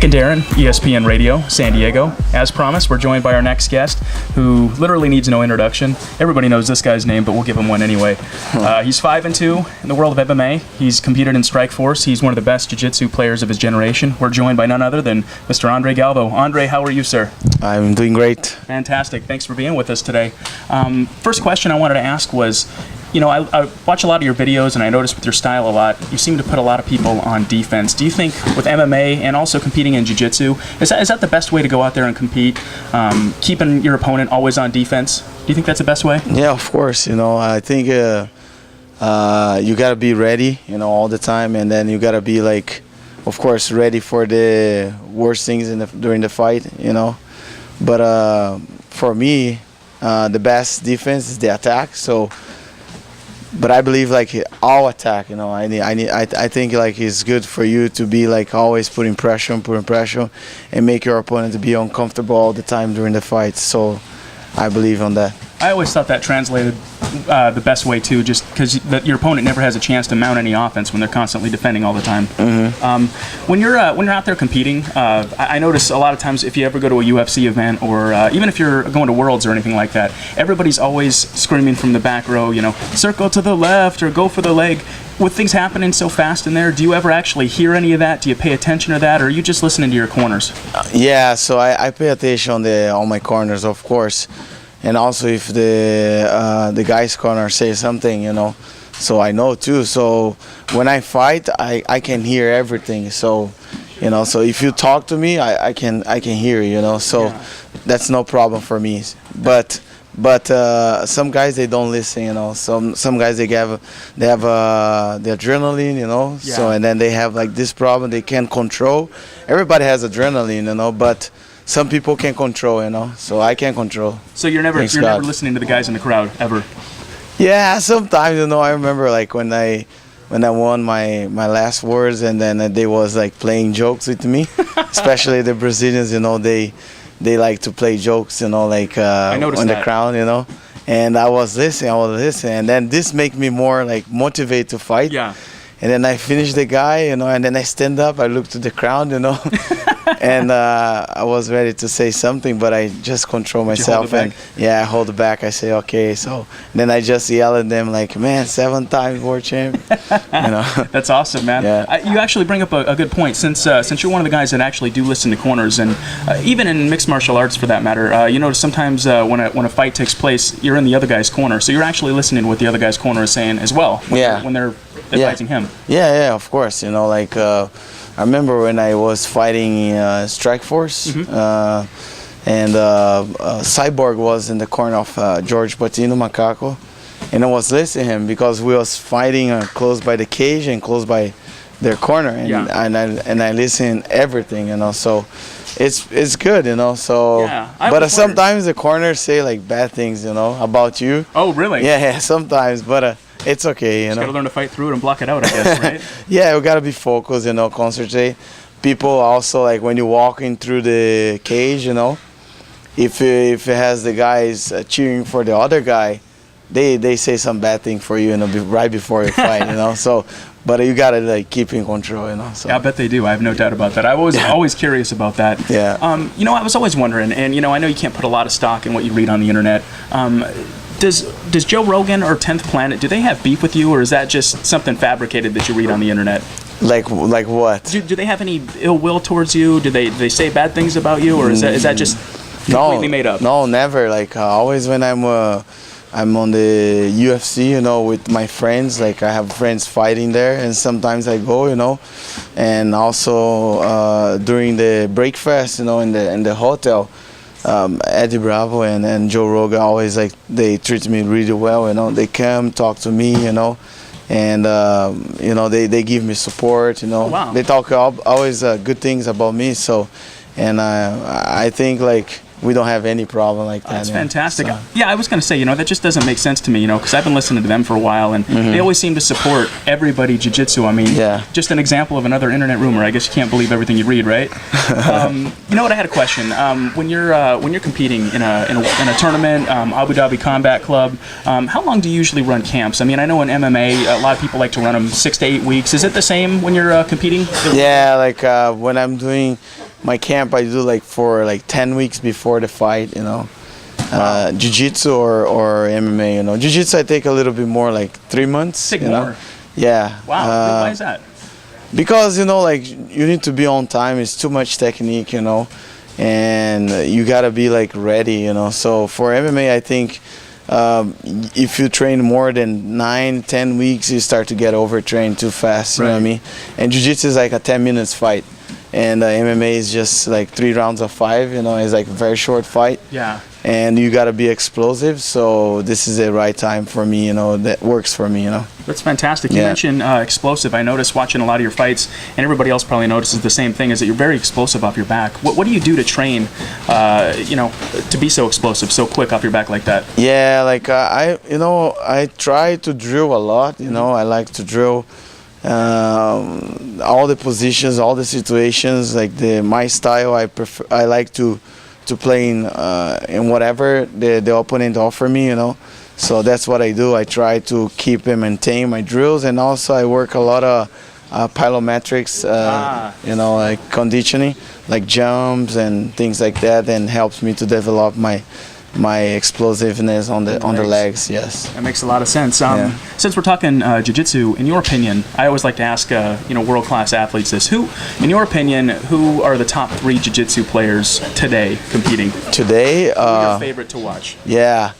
Nick and Darren, ESPN Radio, San Diego. As promised, we're joined by our next guest, who literally needs no introduction. Everybody knows this guy's name, but we'll give him one anyway. He's 5-2 in the world of MMA. He's competed in Strikeforce. He's one of the best jiu-jitsu players of his generation. We're joined by none other than Mr. Andre Galvo. Andre, how are you, sir? I'm doing great. Fantastic. Thanks for being with us today. First question I wanted to ask was, I watch a lot of your videos, and I notice with your style a lot, you seem to put a lot of people on defense. Do you think with MMA and also competing in jiu-jitsu, is that the best way to go out there and compete, keeping your opponent always on defense? Do you think that's the best way? Yeah, of course. I think you got to be ready, all the time, and then you got to be, of course, ready for the worst things during the fight, But for me, the best defense is the attack, But I believe all attack, I think it's good for you to be always putting pressure, and make your opponent to be uncomfortable all the time during the fight. So I believe on that. I always thought that translated the best way too, just because your opponent never has a chance to mount any offense when they're constantly defending all the time. Mm-hmm. When you're out there competing, I notice a lot of times if you ever go to a UFC event or even if you're going to Worlds or anything like that, everybody's always screaming from the back row, circle to the left or go for the leg. With things happening so fast in there, do you ever actually hear any of that? Do you pay attention to that, or are you just listening to your corners? Yeah, so I pay attention on my corners, of course. And also if the guy's corner says something, so I know too. So when I fight, I can hear everything. So, so if you talk to me, I can hear, So yeah. That's no problem for me. But some guys, they don't listen, Some guys they have the adrenaline, Yeah. So and then they have this problem they can't control. Everybody has adrenaline, but some people can control, so I can't control. So you're never listening to the guys in the crowd ever? Yeah, sometimes, I remember when I won my last words, and then they was playing jokes with me, especially the Brazilians, they like to play jokes, on the crowd, and I was listening, and then this make me more motivated to fight. Yeah. And then I finish the guy, and then I stand up, I look to the crowd, and I was ready to say something, but I just control myself, and I hold it back. I say, okay, so then I just yell at them man, 7-time world champion. That's awesome, man. Yeah. You actually bring up a good point, since you're one of the guys that actually do listen to corners, and even in mixed martial arts for that matter, you notice sometimes when a fight takes place, you're in the other guy's corner, so you're actually listening to what the other guy's corner is saying as well when they're advising him. Yeah, of course. I remember when I was fighting in Strikeforce, and Cyborg was in the corner of George Patino, Macaco, and I was listening to him because we was fighting close by the cage and close by their corner, and I listen everything, so it's good, so. Yeah, but sometimes the corners say bad things, about you. Oh, really? Yeah, sometimes, but. It's okay, Just gotta learn to fight through it and block it out, I guess, right? Yeah, we gotta be focused, concentrate. People also when you're walking through the cage, if it has the guys cheering for the other guy, they say some bad thing for you, right before you fight, So, but you gotta keep in control, So. Yeah, I bet they do. I have no doubt about that. I was always curious about that. Yeah. I was always wondering, and I know you can't put a lot of stock in what you read on the internet. Does Joe Rogan or 10th Planet, do they have beef with you, or is that just something fabricated that you read on the internet? Like what? Do they have any ill will towards you? Do they say bad things about you, or is that just completely made up? No, never. Always when I'm on the UFC, with my friends. I have friends fighting there, and sometimes I go, and also during the breakfast, in the hotel. Eddie Bravo and Joe Rogan always they treat me really well, they come talk to me, and they give me support, Oh, wow. They talk always good things about me, so, and I think we don't have any problem like that. That's fantastic. So. Yeah, I was going to say, that just doesn't make sense to me, because I've been listening to them for a while, and they always seem to support everybody jiu-jitsu. I mean, just an example of another internet rumor. I guess you can't believe everything you read, right? You know what? I had a question. When you're competing in a tournament, Abu Dhabi Combat Club, how long do you usually run camps? I mean, I know in MMA, a lot of people like to run them 6 to 8 weeks. Is it the same when you're competing? Yeah, when I'm doing my camp I do like for like 10 weeks before the fight, you know. Jiu-jitsu or MMA, you know. Jiu-jitsu I take a little bit more, like 3 months. Take you more. know? Yeah. Wow. Why is that? Because, you know, like you need to be on time. It's too much technique, you know, and you gotta be like ready, you know. So for MMA, I think if you train more than 9-10 weeks, you start to get overtrained too fast. You know what I mean? And jiu-jitsu is like a 10 minutes fight, and MMA is just like 3 rounds of 5. You know, it's like a very short fight. Yeah. And you got to be explosive, so this is the right time for me, you know, that works for me, you know. That's fantastic. You mentioned explosive. I noticed watching a lot of your fights, and everybody else probably notices the same thing, is that you're very explosive off your back. What do you do to train, you know, to be so explosive, so quick off your back like that? Yeah, like I try to drill a lot, you know. I like to drill all the positions, all the situations, like my style. I like to play in whatever the opponent offer me, you know. So that's what I do. I try to keep and maintain my drills, and also I work a lot of plyometrics, you know, like conditioning, like jumps and things like that, and helps me to develop my explosiveness on the legs. Yes, that makes a lot of sense. Since we're talking jiu-jitsu, in your opinion, I always like to ask you know, world-class athletes this: who, in your opinion, who are the top 3 jiu-jitsu players today competing? Today, your favorite to watch? Yeah,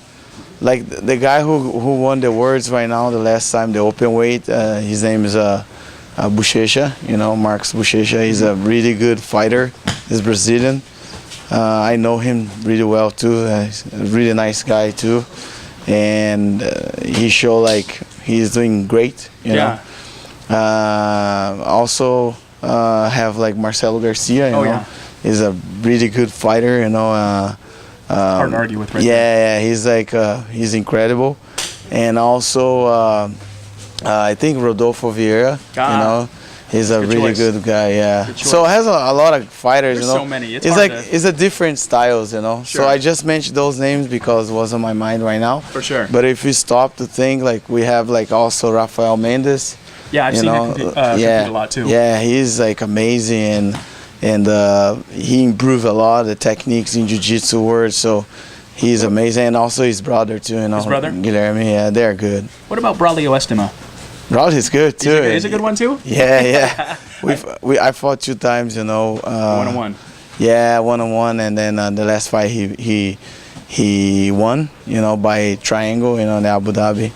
like the guy who won the worlds right now, the last time, the open weight. His name is Buchecha. You know, Marcos Buchecha. He's a really good fighter. He's Brazilian. I know him really well too. He's a really nice guy too, and he showed like he's doing great. You know. Also have like Marcelo Garcia. You know, he's a really good fighter. You know. Hard to argue with, right? Yeah, he's like he's incredible, and also I think Rodolfo Vieira. You know. He's a really good guy, yeah. So it has a lot of fighters, There's you know. So many. It's like it's a different styles, you know. Sure. So I just mentioned those names because it was on my mind right now. For sure. But if we stop to think, like we have like also Rafael Mendes. Yeah, I've seen him compete a lot too. Yeah, he's like amazing, and he improved a lot of the techniques in jiu-jitsu world. So he's amazing, and also his brother too, you know. His brother? Guilherme, yeah, they're good. What about Braulio Estima? Rod is good too. He's a good one too. Yeah. I fought 2 times, you know. 1-on-1. Yeah, 1-on-1, and then the last fight he won, you know, by triangle, you know, in Abu Dhabi.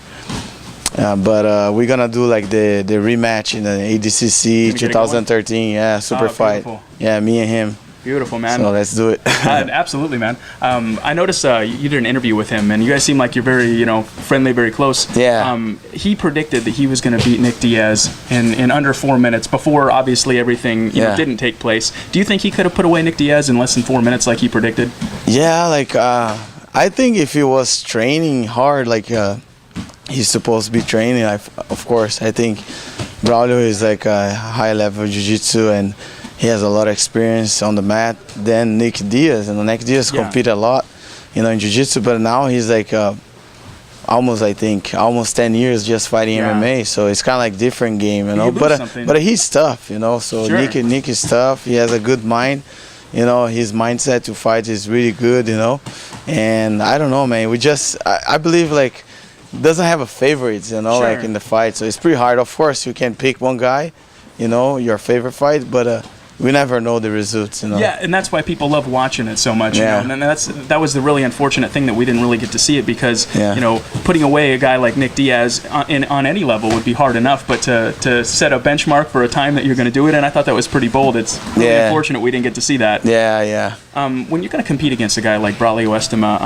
But we're gonna do like the rematch in the ADCC 2013. Yeah, super fight. Beautiful. Yeah, me and him. Beautiful, man. So let's do it. Absolutely, man. I noticed you did an interview with him, and you guys seem like you're very, you know, friendly, very close. Yeah. He predicted that he was going to beat Nick Diaz in under 4 minutes before, obviously, everything you know, didn't take place. Do you think he could have put away Nick Diaz in less than 4 minutes like he predicted? Yeah, like I think if he was training hard, like he's supposed to be training, of course, I think Braulio is like a high-level jiu-jitsu, and he has a lot of experience on the mat. Then Nick Diaz, and Nick Diaz competed a lot, you know, in jiu-jitsu, but now he's like almost 10 years just fighting MMA. So it's kind of like different game, you know. But he's tough, you know. So Nick is tough. He has a good mind, you know. His mindset to fight is really good, you know. And I don't know, man. I believe like doesn't have a favorite, you know, like in the fight. So it's pretty hard. Of course, you can pick one guy, you know, your favorite fight, but we never know the results, you know. Yeah, and that's why people love watching it so much. You know? And that was the really unfortunate thing, that we didn't really get to see it, because you know, putting away a guy like Nick Diaz on any level would be hard enough, but to set a benchmark for a time that you're going to do it, and I thought that was pretty bold. It's really unfortunate we didn't get to see that. Yeah. When you're going to compete against a guy like Braulio Estima,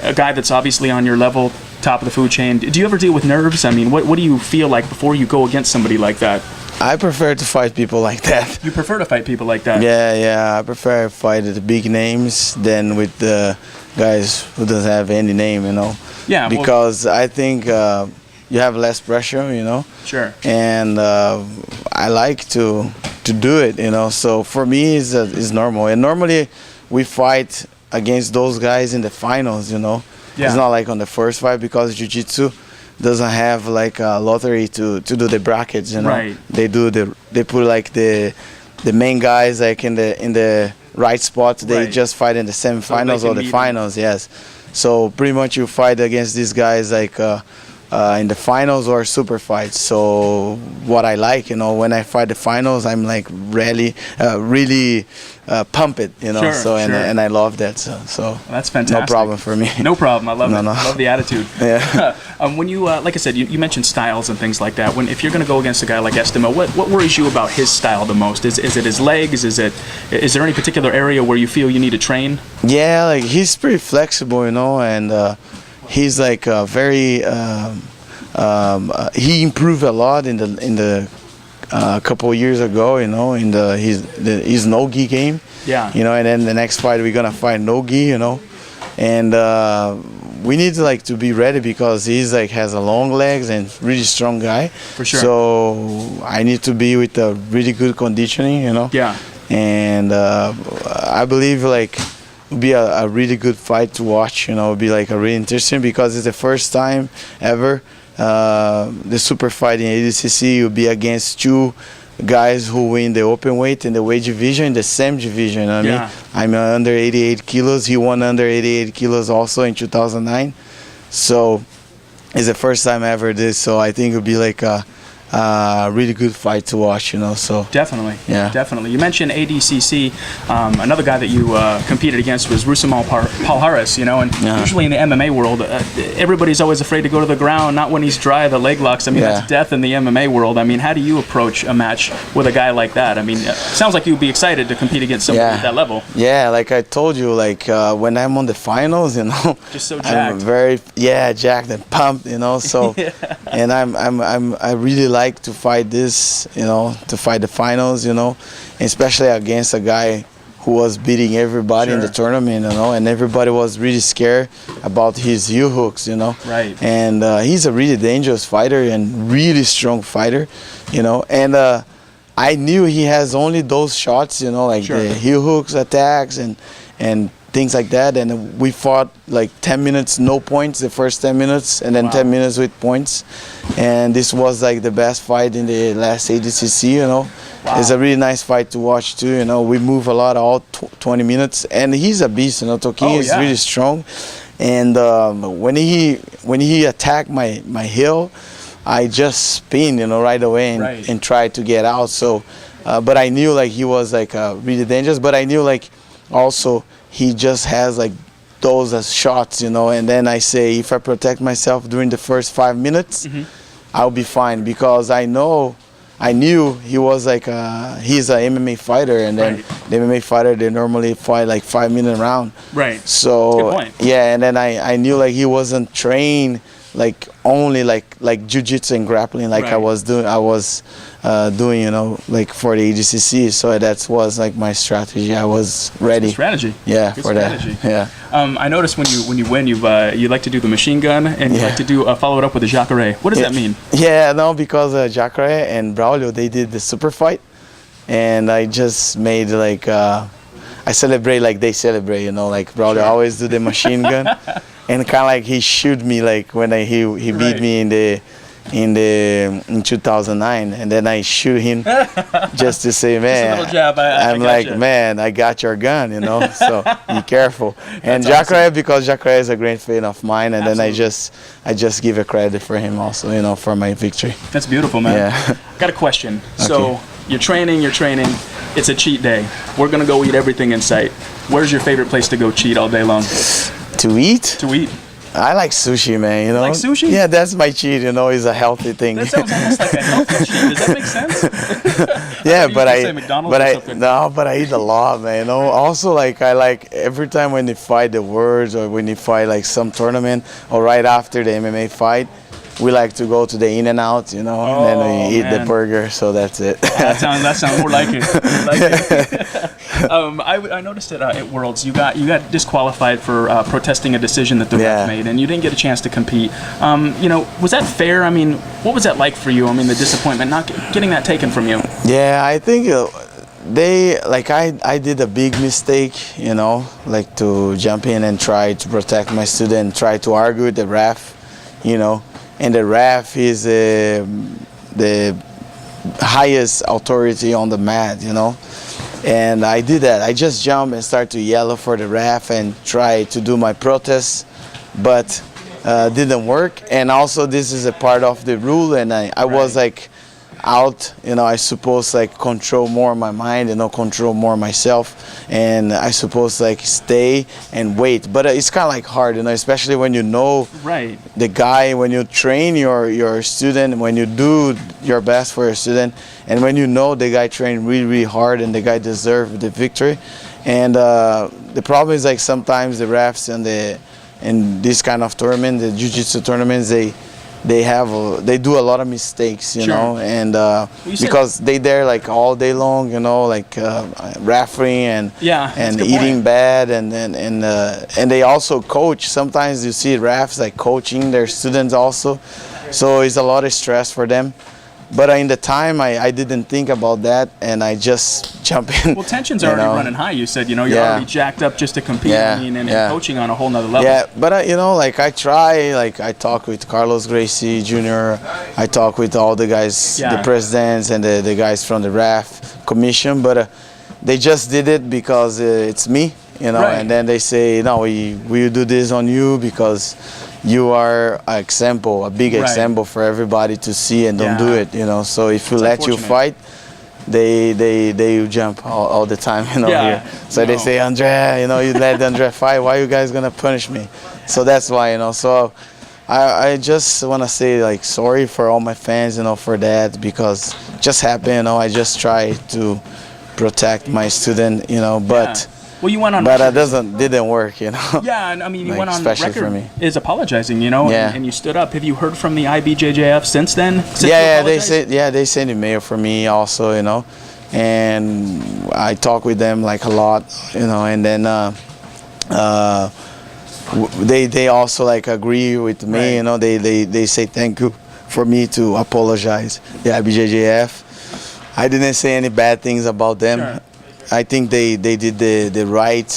a guy that's obviously on your level, top of the food chain, do you ever deal with nerves? I mean, what do you feel like before you go against somebody like that? I prefer to fight people like that. You prefer to fight people like that? Yeah. I prefer to fight the big names than with the guys who doesn't have any name, you know. Yeah. Because I think you have less pressure, you know. Sure. And I like to do it, you know. So for me, it's normal. And normally we fight against those guys in the finals, you know. Yeah. It's not like on the first fight, because jiu-jitsu doesn't have like a lottery to do the brackets, you know. Right. They put like the main guys like in the right spot. They Right. just fight in the semifinals can or the meet finals. Yes. So pretty much you fight against these guys like in the finals or super fights. So what I like, when I fight the finals, I'm like really pump it, Sure, So sure. and I love that. So That's fantastic. no problem for me. No problem. I love No, it. no. I love the attitude. Yeah. When you, like I said, you mentioned styles and things like that. If you're going to go against a guy like Estimo, what worries you about his style the most? Is it his legs? Is there any particular area where you feel you need to train? Yeah, like he's pretty flexible, and he's like very. He improved a lot in the couple of years ago, in his no-gi game. Yeah. And then the next fight we're gonna fight no-gi, and we need to be ready because he's has a long legs and really strong guy. For sure. So I need to be with a really good conditioning, Yeah. And I believe it'll be a really good fight to watch. It'll be a really interesting because it's the first time ever the super fight in ADCC will be against two guys who win the open weight and the weight division in the same division. I mean, I'm under 88 kilos. He won under 88 kilos also in 2009. So it's the first time ever this. So I think it'll be a really good fight to watch, So Definitely. Yeah. Definitely. You mentioned ADCC. Another guy that you competed against was Rusamal Palhares, and usually in the MMA world, everybody's always afraid to go to the ground, not when he's dry, the leg locks. I mean, that's death in the MMA world. I mean, how do you approach a match with a guy like that? I mean, it sounds like you'd be excited to compete against somebody at that level. Yeah, like I told you, when I'm on the finals, Just so jacked. I'm very jacked and pumped, So and I really like to fight this, to fight the finals, especially against a guy who was beating everybody in the tournament, and everybody was really scared about his heel hooks, Right. And he's a really dangerous fighter and really strong fighter, and I knew he has only those shots, the heel hooks attacks and things like that, and we fought 10 minutes no points the first 10 minutes and then 10 minutes with points, and this was the best fight in the last ADCC. It's a really nice fight to watch too. We move a lot all 20 minutes, and he's a beast. Toquinho is really strong, and when he attacked my heel, I just spin right away and tried to get out. So but I knew he was really dangerous, but I knew also he just has those shots, and then I say if I protect myself during the first 5 minutes, I'll be fine, because I knew he was he's an MMA fighter, and then the MMA fighter, they normally fight 5-minute round. Right. So good point. yeah, and then I knew he wasn't trained only jiu-jitsu and grappling I was doing. I was doing for the ADCC. So that was my strategy. I was ready. Strategy. Yeah, good for strategy. that. Yeah. I noticed when you win, you like to do the machine gun, and you like to do follow it up with a jacare. What does that mean? Yeah, no, because Jacare and Braulio, they did the super fight, and I just made I celebrate they celebrate. Braulio always do the machine gun. And kind of he shoot me when he beat me in 2009, and then I shoot him just to say, man, just a little jab. I'm man, I got your gun, So be careful. And Jacare, because Jacare is a great fan of mine, and then I just give a credit for him also, for my victory. That's beautiful, man. Yeah. Got a question. So you're training. It's a cheat day. We're gonna go eat everything in sight. Where's your favorite place to go cheat all day long? To eat? To eat. I like sushi, man. Like sushi? Yeah, that's my cheat. It's a healthy thing. That sounds almost like a healthy cheat. Does that make sense? Yeah, but I eat a lot, man. Also, I like every time when they fight the words, or when they fight some tournament, or right after the MMA fight, we like to go to the In-N-Out, and then we eat the burger. So that's it. That sounds more like it. I noticed at Worlds you got disqualified for protesting a decision that the ref made, and you didn't get a chance to compete. Was that fair? I mean, what was that like for you? I mean, the disappointment, not getting that taken from you. Yeah, I think I did a big mistake, to jump in and try to protect my student, try to argue with the ref, and the ref is the highest authority on the mat, And I did that. I just jumped and started to yell for the ref and try to do my protest, but didn't work. And also this is a part of the rule, and I was like out, I suppose like control more my mind, control more myself, and I suppose like stay and wait. But it's kind of like hard, especially when the guy, when you train your student, when you do your best for your student, and when the guy trained really, really hard and the guy deserved the victory. And the problem is like sometimes the refs in this kind of tournament, the jiu-jitsu tournaments, they do a lot of mistakes, and because they there like all day long, like refereeing and eating bad, and they also coach. Sometimes you see refs like coaching their students also, so it's a lot of stress for them. But in the time, I didn't think about that, and I just jump in. Well, tensions are already running high. You said, you're already jacked up just to compete. And coaching on a whole nother level. Yeah, but like I try, like I talk with Carlos Gracie Jr. I talk with all the guys, the presidents and the guys from the RAF commission. But they just did it because it's me, And then they say, no, we do this on you because you are an example, a big example for everybody to see, and don't do it, So if you let you fight, they jump all the time, here. So they say, Andre, you let Andre fight. Why are you guys gonna punish me? So that's why, So I just wanna say like sorry for all my fans, for that, because it just happened. I just try to protect my student, but. Well, you went on, but it didn't work, Yeah, and I mean, you went on especially record for me. is apologizing, and you stood up. Have you heard from the IBJJF since then? They sent email for me also, and I talk with them like a lot, and then they also like agree with me, they say thank you for me to apologize. The IBJJF, I didn't say any bad things about them. Sure. I think they did the right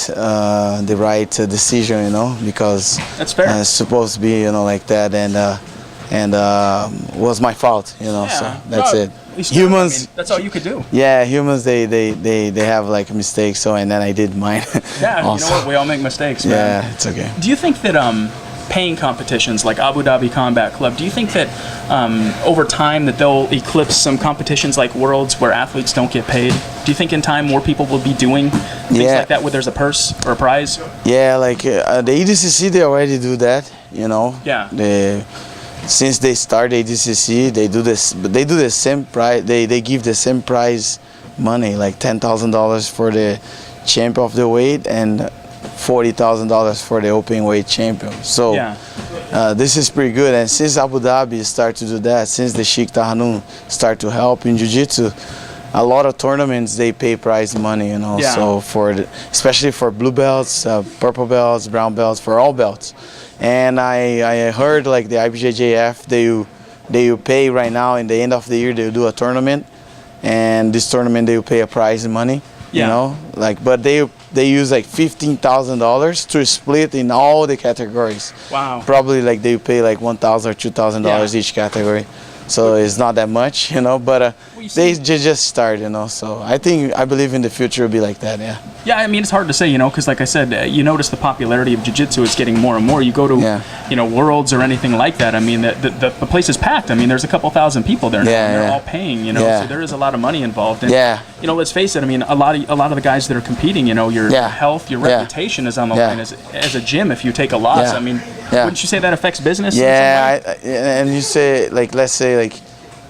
decision, because that's fair. It's supposed to be, like that, and was my fault, So that's it. Humans, that's all you could do. Yeah, humans they have like mistakes, so and then I did mine. Yeah, also. You know what? We all make mistakes, man. Yeah, it's okay. Do you think that paying competitions like Abu Dhabi Combat Club, do you think that over time that they'll eclipse some competitions like Worlds where athletes don't get paid? Do you think in time more people will be doing things like that where there's a purse or a prize? Yeah, like the EDCC, they already do that, Yeah. Since they started ADCC, they do this, but they do the same prize. They give the same prize money, like $10,000 for the champion of the weight and $40,000 for the open weight champion. So this is pretty good. And since Abu Dhabi started to do that, since the Sheikh Tahanun start to help in jiu-jitsu, a lot of tournaments they pay prize money, So especially for blue belts, purple belts, brown belts, for all belts. And I heard like the IBJJF, they will pay right now in the end of the year, they will do a tournament, and this tournament they will pay a prize money, but they use like $15,000 to split in all the categories. Wow. Probably like they will pay like $1,000 or $2,000 each category. So it's not that much, but they just start, So I believe in the future it'll be like that, yeah. Yeah, I mean, it's hard to say, because like I said, you notice the popularity of jiu-jitsu is getting more and more. You go to, Worlds or anything like that. I mean, the place is packed. I mean, there's a couple thousand people there now, and they're all paying, So there is a lot of money involved. And, let's face it. I mean, a lot of the guys that are competing, your health, your reputation is on the line as a gym. If you take a loss, I mean, wouldn't you say that affects business? Yeah, and you say like, let's say like,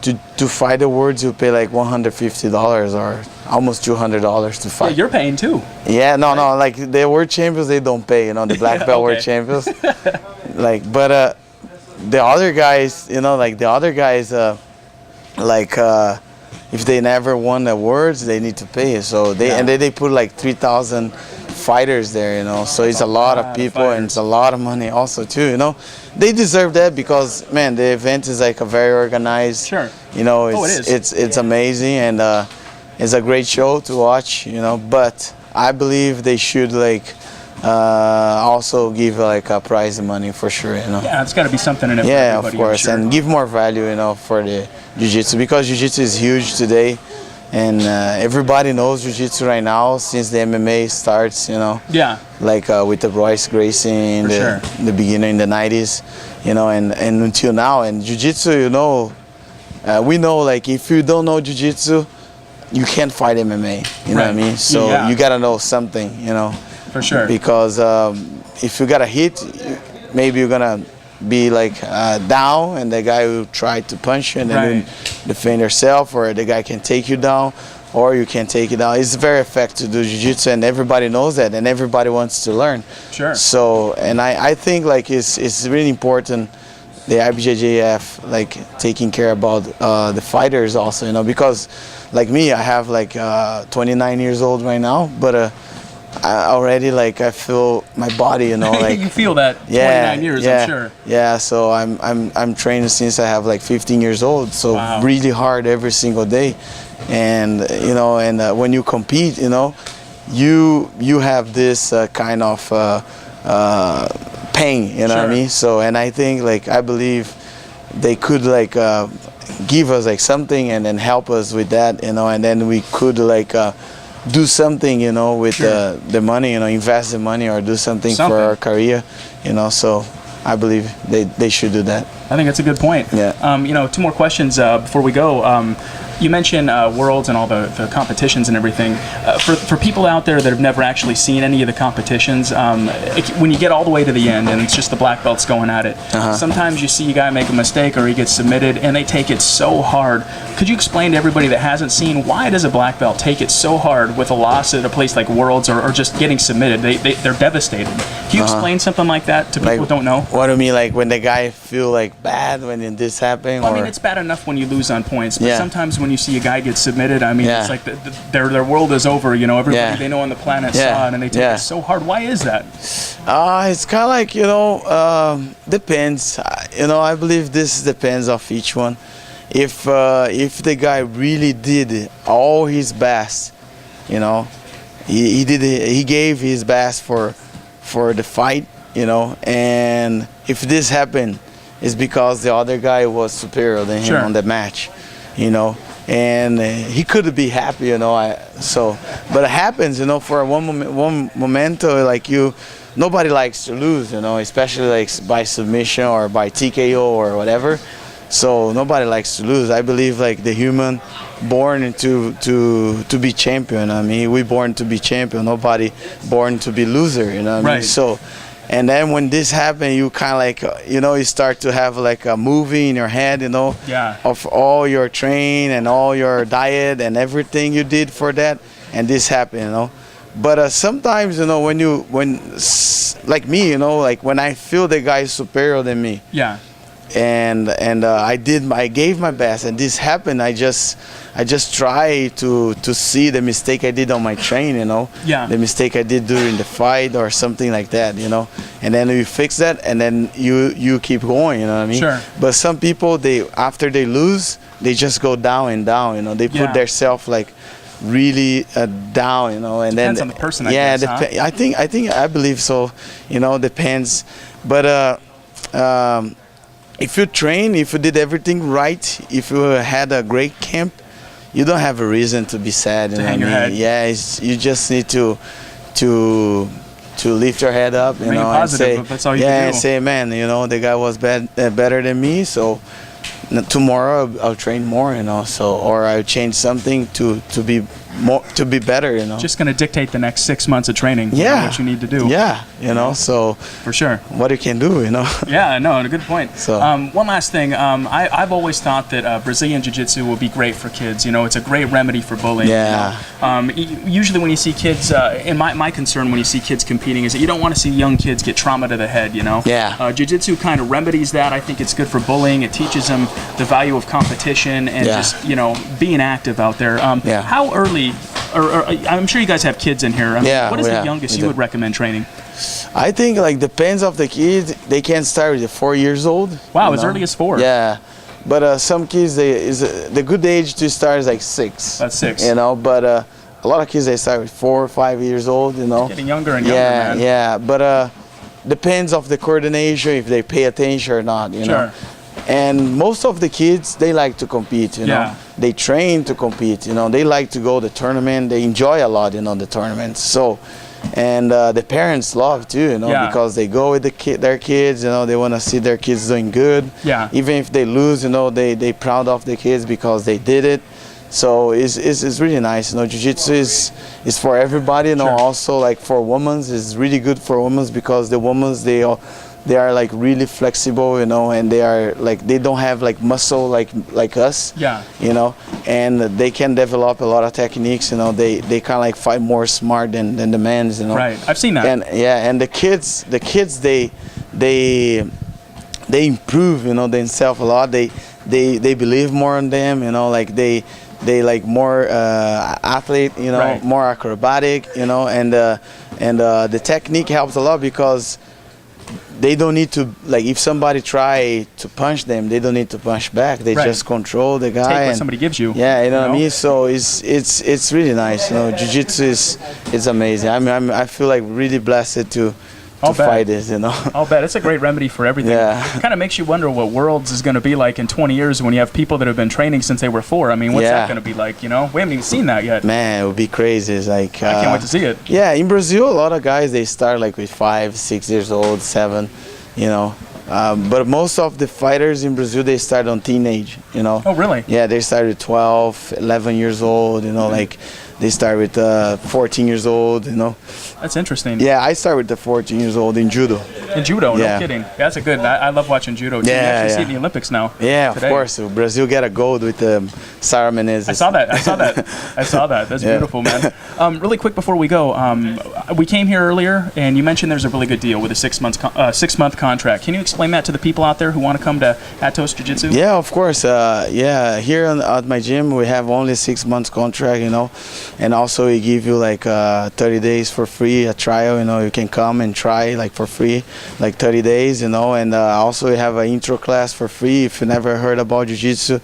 to fight the Worlds, you pay like $150 or almost $200 to fight. Yeah, you're paying too. Yeah, no, like the world champions, they don't pay, the black belt world champions. But the other guys, if they never won the Worlds, they need to pay. So they put like 3,000 fighters there, So it's a lot of people and it's a lot of money also too, They deserve that because, man, the event is like a very organized. Sure. It's amazing, and it's a great show to watch, But I believe they should like also give like a prize money for sure, Yeah, it's got to be something in it. Yeah, of course, and give more value, for the jiu-jitsu, because jiu-jitsu is huge today. and everybody knows jiu-jitsu right now since the MMA starts, you know. Yeah. Like with the Royce Gracie in the beginning in the 90s, you know, and until now. And jiu-jitsu, you know, we know like if you don't know jiu-jitsu, you can't fight MMA. You know what I mean? So you gotta know something, you know. For sure. Because if you got a hit, maybe you're gonna be like down, and the guy will try to punch you, and then you defend yourself, or the guy can take you down, or you can take it down. It's very effective to do jiu-jitsu, and everybody knows that, and everybody wants to learn. Sure. So, and I think like it's really important, the IBJJF like taking care about the fighters also, you know, because like me, I have like 29 years old right now, but I already like I feel my body, you know, like you feel that 29 years, I'm sure. Yeah, so I'm training since I have like 15 years old, so really hard every single day, and you know, and when you compete, you know, you have this kind of pain, you know what I mean? So, and I think like I believe they could like give us like something and then help us with that, you know, and then we could like do something, you know, with the money, you know, invest the money or do something for our career, you know. So I believe they should do that. I think that's a good point. Yeah. You know, 2 more questions before we go. You mentioned Worlds and all the competitions and everything. For people out there that have never actually seen any of the competitions, when you get all the way to the end and it's just the black belts going at it, sometimes you see a guy make a mistake or he gets submitted and they take it so hard. Could you explain to everybody that hasn't seen, why does a black belt take it so hard with a loss at a place like Worlds or just getting submitted? They're devastated. Can you explain something like that to people who don't know? What do you mean, like when the guy feel like bad when this happened? Well, I mean, it's bad enough when you lose on points, but sometimes when you see a guy get submitted, I mean, it's like their world is over. You know, everybody they know on the planet saw it, and they take it so hard. Why is that? It's kind of like, you know, depends. You know, I believe this depends of each one. If the guy really did all his best, you know, he gave his best for the fight, you know, and if this happened, it's because the other guy was superior than him on the match, you know, and he could be happy, you know. But it happens, you know, for one momento, like nobody likes to lose, you know, especially like by submission or by TKO or whatever. So nobody likes to lose. I believe like the human born to be champion. I mean, we born to be champion. Nobody born to be loser. You know what I mean? So, and then when this happened, you kind of like, you know, you start to have like a movie in your head, you know, of all your train and all your diet and everything you did for that, and this happened, you know. But sometimes, you know, when like me, you know, like when I feel the guy is superior than me. Yeah. And I gave my best, and this happened. I just try to see the mistake I did on my train, you know, the mistake I did during the fight or something like that, you know, and then you fix that, and then you keep going, you know what I mean? Sure. But some people, after they lose, they just go down and down, you know, they put themselves like really down, you know, and depends then on the person. I guess, I believe so, you know, depends, but if you train, if you did everything right, if you had a great camp, you don't have a reason to be sad. You know what I mean? Yeah, you just need to lift your head up, you know, and say, that's all you can do. And say, man, you know, the guy was better than me, so tomorrow I'll train more, you know, so, or I'll change something to be better, you know. Just going to dictate the next 6 months of training. What you need to do. Yeah, you know, so for sure. What you can do, you know. Yeah, no, a good point. So one last thing, I've always thought that Brazilian Jiu-Jitsu will be great for kids. You know, it's a great remedy for bullying. Yeah. You know? Usually when you see kids, and my concern when you see kids competing is that you don't want to see young kids get trauma to the head, you know. Yeah. Jiu-Jitsu kind of remedies that. I think it's good for bullying. It teaches them the value of competition and just, you know, being active out there. How early, or I'm sure you guys have kids in here. I mean, what is the youngest you would recommend training? I think like depends of the kid. They can start with 4 years old. Wow, as early as 4. Yeah, but some kids, the good age to start is like 6. That's 6. You know, but a lot of kids they start with 4 or 5 years old. You know, it's getting younger and younger. Man. Yeah, but depends of the coordination if they pay attention or not. You know. And most of the kids, they like to compete, you know. they train to compete. You know, they like to go to the tournament. They enjoy a lot, you know, the tournaments. So, and the parents love too, you know, because they go with their kids. You know, they want to see their kids doing good. Yeah. Even if they lose, you know, they proud of the kids because they did it. So it's really nice. You know, jiu-jitsu is for everybody. You know, also like for women, it's really good for women because the women they are like really flexible, you know, and they are like they don't have like muscle like us. Yeah. You know, and they can develop a lot of techniques. You know, they kind of like fight more smart than the men's. You know. Right. I've seen that. And yeah, and the kids they improve, you know, themselves a lot. They believe more in them. You know, like they like more athlete. You know, more acrobatic. You know, and the technique helps a lot because they don't need to, like, if somebody try to punch them, they don't need to punch back. They just control the guy. Take what somebody gives you. Yeah, you know what I mean. So it's really nice. You know, jiu-jitsu is amazing. I feel like really blessed to fight this, you know. I'll bet. It's a great remedy for everything. Yeah. It kind of makes you wonder what Worlds is going to be like in 20 years when you have people that have been training since they were 4. I mean, what's that going to be like, you know? We haven't even seen that yet. Man, it would be crazy. It's like... I can't wait to see it. Yeah, in Brazil, a lot of guys, they start like with 5, 6 years old, 7, you know. But most of the fighters in Brazil, they start on teenage, you know. Oh, really? Yeah, they start with 12, 11 years old, you know, like... They start with 14 years old, you know. That's interesting. Yeah, I start with the 14 years old in judo. In judo, no kidding. That's a good. I love watching judo. Too. Yeah, you actually see it in the Olympics now. Yeah, today. Of course. Brazil got a gold with Sarah Menezes. I saw that. I saw that. That's beautiful, man. Really quick before we go, we came here earlier, and you mentioned there's a really good deal with a 6-month contract. Can you explain that to the people out there who want to come to Atos Jiu-Jitsu? Yeah, of course. Yeah, here at my gym, we have only a 6-month contract, you know. And also we give you like 30 days for free, a trial, you know, you can come and try like for free, like 30 days, you know, and also we have an intro class for free if you never heard about Jiu-Jitsu.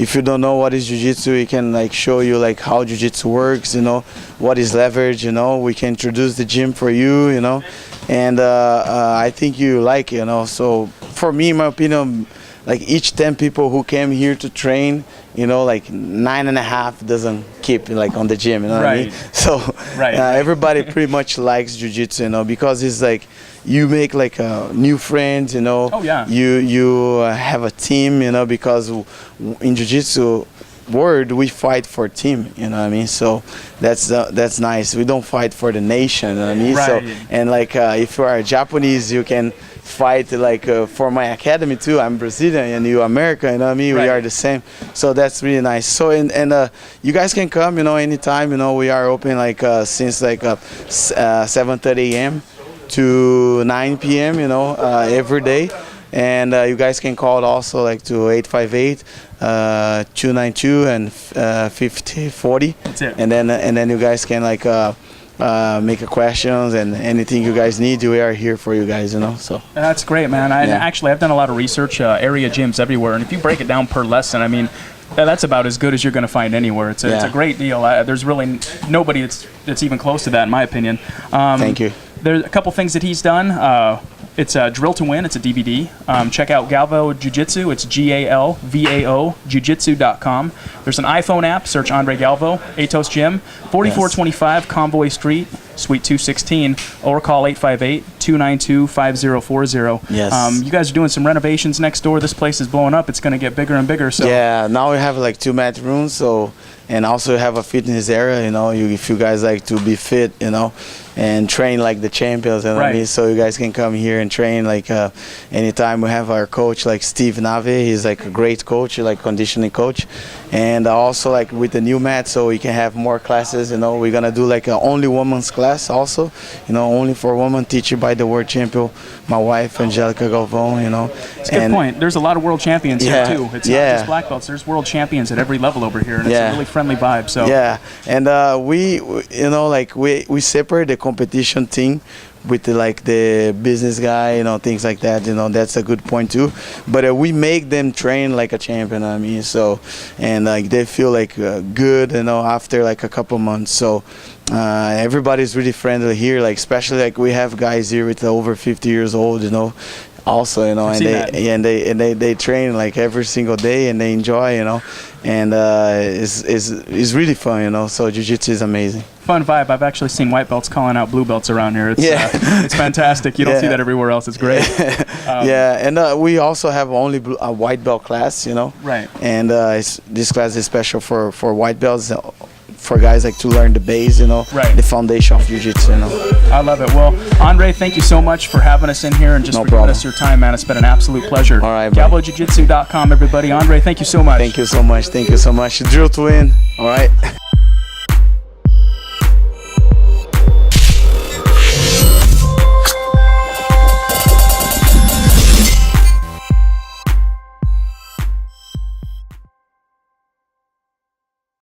If you don't know what is Jiu-Jitsu, we can like show you like how Jiu-Jitsu works, you know, what is leverage, you know, we can introduce the gym for you, you know, and I think you like it, you know. So for me, in my opinion, like each 10 people who came here to train, you know, like 9.5 doesn't keep like on the gym, you know what I mean? So everybody pretty much likes jiu-jitsu, you know, because it's like you make like new friends, you know. Oh yeah. You have a team, you know, because in jiu-jitsu world we fight for team, you know what I mean? So that's nice. We don't fight for the nation, you know what I mean? So and like if you are Japanese, you can fight like for my academy too. I'm Brazilian and you American, you know what I mean? We are the same. So that's really nice. So and you guys can come, you know, anytime, you know. We are open like since like 7:30 a.m. to 9 p.m., you know, every day. And you guys can call also like to 858 292 and 5040. That's it. And then you guys can like make a questions and anything you guys need, we are here for you guys, you know. So that's great, man. Actually, I've done a lot of research, area gyms everywhere, and if you break it down per lesson, I mean, that's about as good as you're going to find anywhere. It's a great deal. There's really nobody that's even close to that, in my opinion. Thank you. There's a couple things that he's done. It's Drill to Win. It's a DVD. Check out Galvo Jiu-Jitsu. It's GALVAO Jiu-Jitsu.com. There's an iPhone app. Search Andre Galvo. Atos Gym, 4425 Convoy Street, Suite 216, or call 858-292-5040. Yes. You guys are doing some renovations next door. This place is blowing up. It's going to get bigger and bigger. So yeah, now we have like 2 mat rooms. So and also have a fitness area. You know, if you guys like to be fit, you know, and train like the champions, you know what I mean? So you guys can come here and train like anytime. We have our coach like Steve Nave. He's like a great coach, like conditioning coach, and also like with the new mat, so we can have more classes. You know, we're gonna do like a only women's class also. You know, only for women, teached by the world champion, my wife Angelica Galvo. You know, it's a good point. There's a lot of world champions here too. It's not just black belts. There's world champions at every level over here, and it's a really friendly vibe. So yeah, and we you know, like we separate the competition thing with the business guy, you know, things like that, you know. That's a good point too. But we make them train like a champion, I mean. So and like they feel like good, you know, after like a couple months. So everybody's really friendly here, like especially like we have guys here with over 50 years old, you know, also, you know, I've and seen they that. and they train like every single day and they enjoy, you know, and it's really fun, you know. So jiu-jitsu is amazing. Fun vibe. I've actually seen white belts calling out blue belts around here. It's, Yeah. it's fantastic. You don't Yeah. see that everywhere else. It's great. Yeah, and we also have only a white belt class, you know. Right. And this class is special for white belts, for guys like to learn the base, you know, Right. the foundation of jiu-jitsu, you know. I love it. Well, Andre, thank you so much for having us in here and just No for giving problem. us your time, man. It's been an absolute pleasure. All right, buddy. GalvoJujitsu.com, everybody. Andre, thank you so much. Thank you so much. Thank you so much. Drill to win. All right.